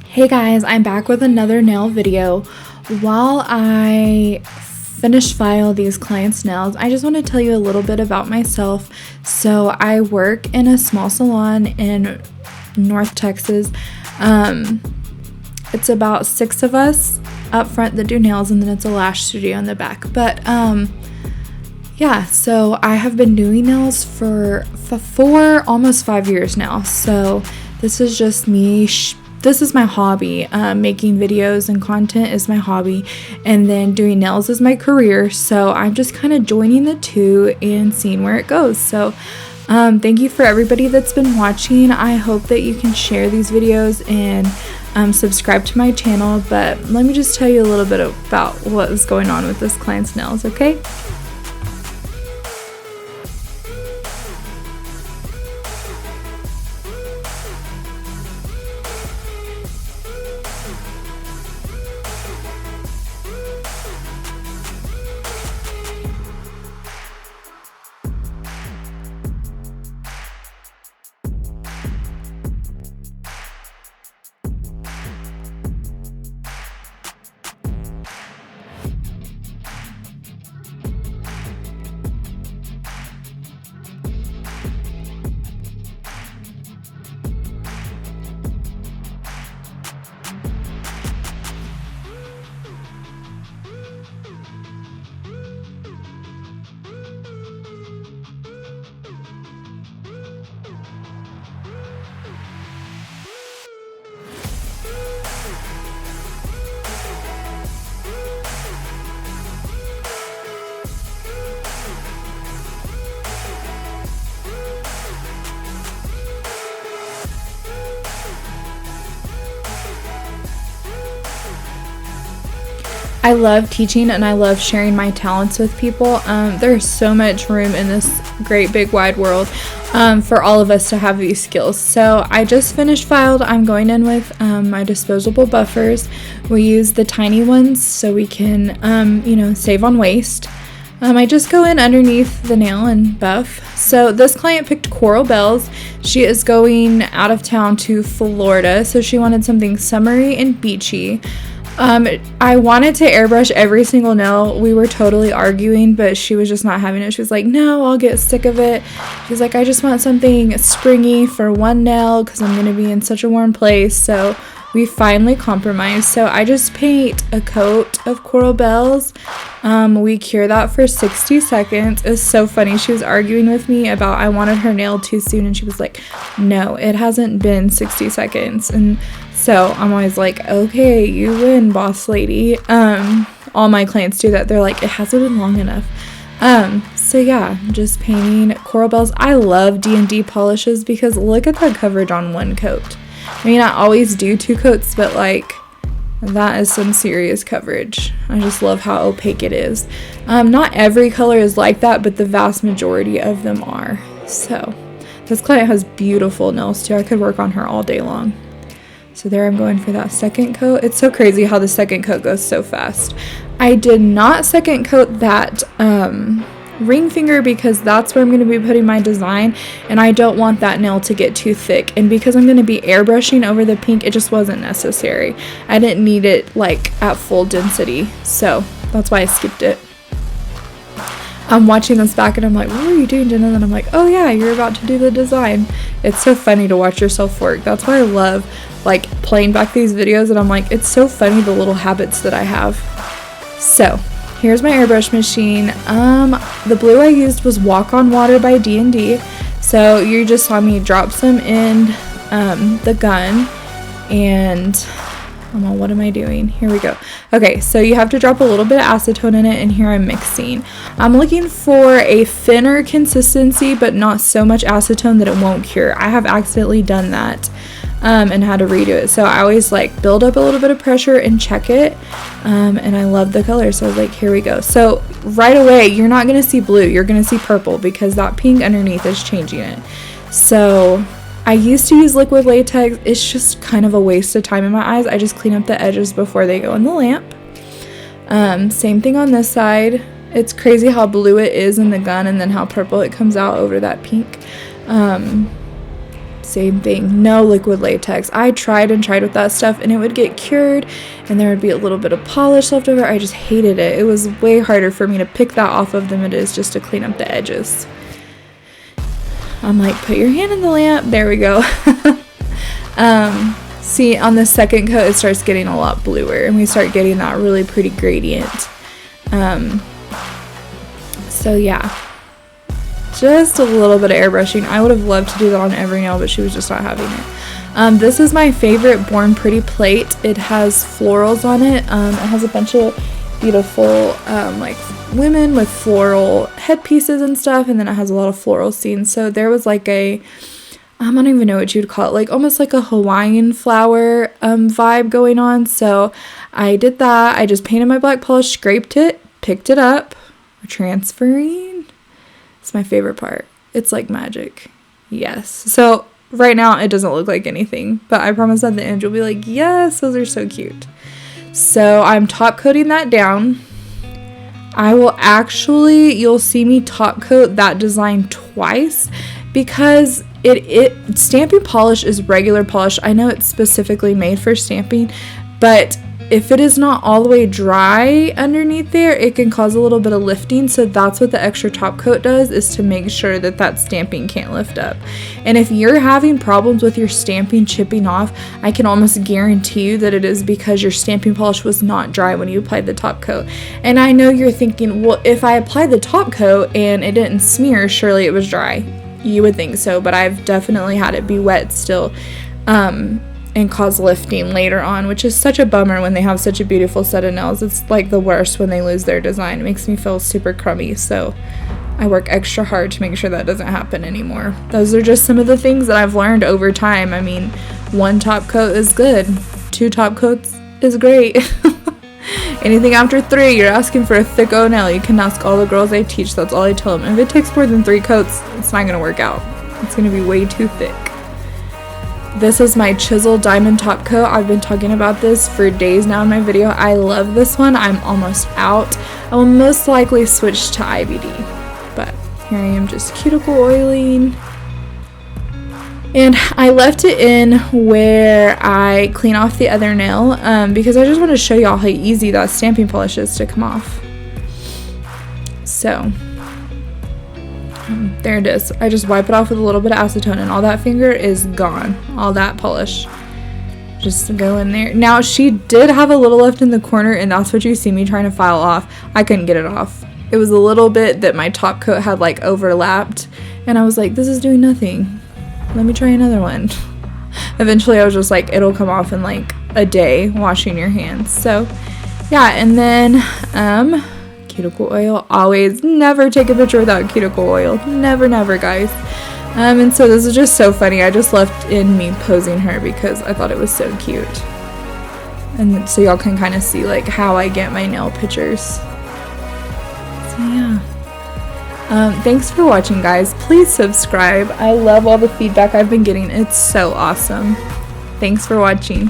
Hey guys, I'm back with another nail video. While I file these clients' nails, I just want to tell you a little bit about myself. So I work in a small salon in North Texas. It's about 6 of us up front that do nails, and then it's a lash studio in the back. But yeah, so I have been doing nails for almost 5 years now. So this is just me. This is my hobby. Making videos and content is my hobby, and then doing nails is my career. So I'm just kind of joining the two and seeing where it goes. So thank you for everybody that's been watching. I hope that you can share these videos and subscribe to my channel. But let me just tell you a little bit about what is going on with this client's nails, okay? I love teaching and I love sharing my talents with people. There's so much room in this great big wide world for all of us to have these skills. So I just finished filed. I'm going in with my disposable buffers. We use the tiny ones so we can save on waste. I just go in underneath the nail and buff. So this client picked Coral Bells. She is going out of town to Florida, so she wanted something summery and beachy. I wanted to airbrush every single nail. We were totally arguing, but she was just not having it. She was like, no, I'll get sick of it. She's like, I just want something springy for one nail because I'm going to be in such a warm place. So we finally compromised. So I just paint a coat of Coral Bells. We cure that for 60 seconds. It's so funny. She was arguing with me about I wanted her nail too soon, and she was like, no, it hasn't been 60 seconds. And so I'm always like, okay, you win, boss lady. All my clients do that. They're like, it hasn't been long enough. So yeah, just painting Coral Bells. I love D&D polishes because look at that coverage on one coat. I mean, I always do 2 coats, but like that is some serious coverage. I just love how opaque it is. Not every color is like that, but the vast majority of them are. So this client has beautiful nails too. I could work on her all day long. So there I'm going for that second coat. It's so crazy how the second coat goes so fast. I did not second coat that ring finger because that's where I'm going to be putting my design, and I don't want that nail to get too thick. And because I'm going to be airbrushing over the pink, it just wasn't necessary. I didn't need it like at full density, so that's why I skipped it. I'm watching this back and I'm like, what are you doing, Jenna? And then I'm like, oh yeah, you're about to do the design. It's so funny to watch yourself work. That's why I love like playing back these videos, and I'm like, it's so funny the little habits that I have. So here's my airbrush machine. The blue I used was Walk on Water by D&D. So you just saw me drop some in the gun, and what am I doing? Here we go. Okay, so you have to drop a little bit of acetone in it, and here I'm mixing. I'm looking for a thinner consistency, but not so much acetone that it won't cure. I have accidentally done that and had to redo it. So I always like build up a little bit of pressure and check it. And I love the color, so I was like, here we go. So right away, you're not going to see blue. You're going to see purple because that pink underneath is changing it. So I used to use liquid latex. It's just kind of a waste of time in my eyes. I just clean up the edges before they go in the lamp. Same thing on this side. It's crazy how blue it is in the gun and then how purple it comes out over that pink. Same thing, no liquid latex. I tried and tried with that stuff and it would get cured and there would be a little bit of polish left over. I just hated it. It was way harder for me to pick that off of than it is just to clean up the edges. I'm like, put your hand in the lamp. There we go. See, on the second coat it starts getting a lot bluer and we start getting that really pretty gradient. So yeah, just a little bit of airbrushing. I would have loved to do that on every nail, but she was just not having it. This is my favorite Born Pretty plate. It has florals on it. It has a bunch of beautiful like women with floral headpieces and stuff, and then it has a lot of floral scenes. So there was like a, I don't even know what you'd call it, like almost like a Hawaiian flower vibe going on. So I did that. I just painted my black polish, scraped it, picked it up. We're transferring. It's my favorite part. It's like magic. Yes. So right now it doesn't look like anything, but I promise at the end you'll be like, yes, those are so cute. So I'm top coating that down. I will actually, you'll see me top coat that design twice because it stamping polish is regular polish. I know it's specifically made for stamping, but if it is not all the way dry underneath there, it can cause a little bit of lifting. So that's what the extra top coat does, is to make sure that that stamping can't lift up. And if you're having problems with your stamping chipping off, I can almost guarantee you that it is because your stamping polish was not dry when you applied the top coat. And I know you're thinking, well, if I applied the top coat and it didn't smear, surely it was dry. You would think so, but I've definitely had it be wet still. And cause lifting later on, which is such a bummer when they have such a beautiful set of nails. It's like the worst when they lose their design. It makes me feel super crummy, so I work extra hard to make sure that doesn't happen anymore. Those are just some of the things that I've learned over time. I mean, 1 top coat is good, 2 top coats is great. Anything after 3, you're asking for a thick O nail. You can ask all the girls I teach, that's all I tell them. If it takes more than 3 coats, it's not gonna work out. It's gonna be way too thick. This is my chisel diamond top coat. I've been talking about this for days now in my video. I love this one. I'm almost out. I will most likely switch to IBD, but here I am just cuticle oiling. And I left it in where I clean off the other nail because I just want to show y'all how easy that stamping polish is to come off. So there it is. I just wipe it off with a little bit of acetone and all that finger is gone. All that polish. Just go in there. Now, she did have a little left in the corner and that's what you see me trying to file off. I couldn't get it off. It was a little bit that my top coat had like overlapped and I was like, this is doing nothing. Let me try another one. Eventually I was just like, it'll come off in like a day washing your hands. So yeah, and then cuticle oil. Always never take a picture without cuticle oil. Never, guys. And so this is just so funny. I just left in me posing her because I thought it was so cute. And so y'all can kind of see like how I get my nail pictures. So yeah. Thanks for watching, guys. Please subscribe. I love all the feedback I've been getting. It's so awesome. Thanks for watching.